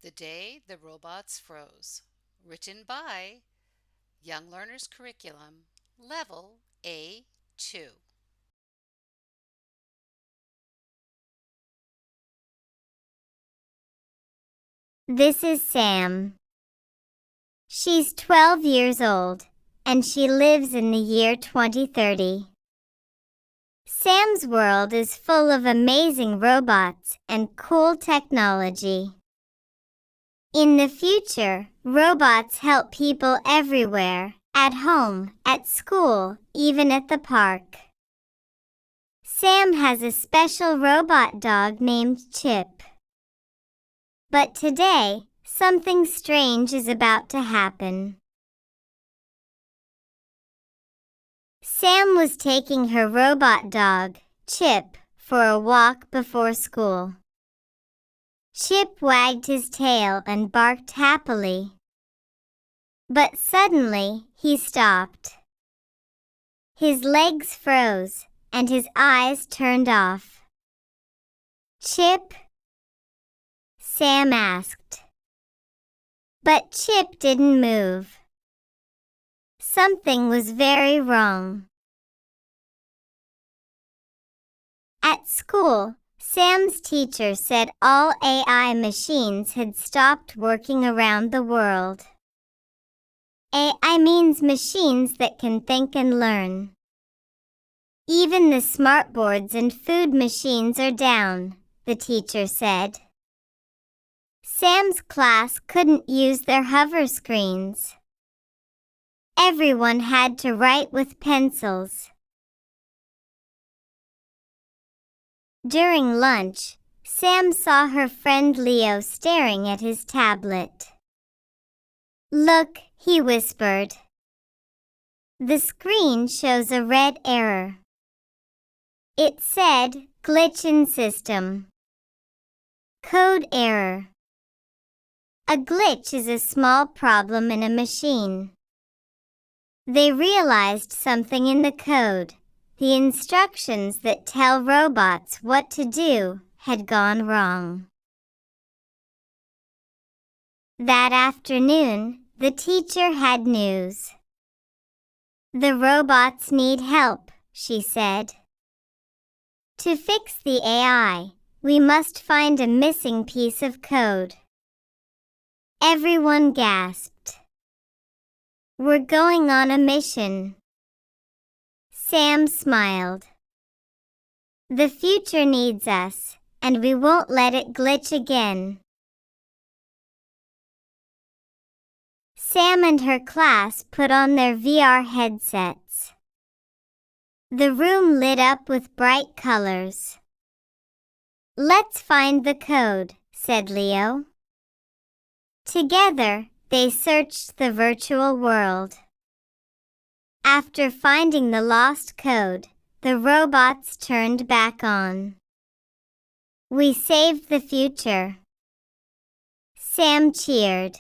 The Day the Robots Froze. Written by Young Learners Curriculum, Level A2. This is Sam. She's 12 years old, and she lives in the year 2030. Sam's world is full of amazing robots and cool technology. In the future, robots help people everywhere, at home, at school, even at the park. Sam has a special robot dog named Chip. But today, something strange is about to happen. Sam was taking her robot dog, Chip, for a walk before school. Chip wagged his tail and barked happily. But suddenly, he stopped. His legs froze, and his eyes turned off. "Chip?" Sam asked. But Chip didn't move. Something was very wrong. At school, Sam's teacher said all AI machines had stopped working around the world. AI means machines that can think and learn. Even the smartboards and food machines are down, the teacher said. Sam's class couldn't use their hover screens. Everyone had to write with pencils. During lunch, Sam saw her friend Leo staring at his tablet. "Look," he whispered. The screen shows a red error. It said, "Glitch in system. Code error." A glitch is a small problem in a machine. They realized something in the code. The instructions that tell robots what to do had gone wrong. That afternoon, the teacher had news. "The robots need help," she said. "To fix the AI, we must find a missing piece of code." Everyone gasped. "We're going on a mission." Sam smiled. "The future needs us, and we won't let it glitch again." Sam and her class put on their VR headsets. The room lit up with bright colors. "Let's find the code," said Leo. Together, they searched the virtual world. After finding the lost code, the robots turned back on. "We saved the future." Sam cheered.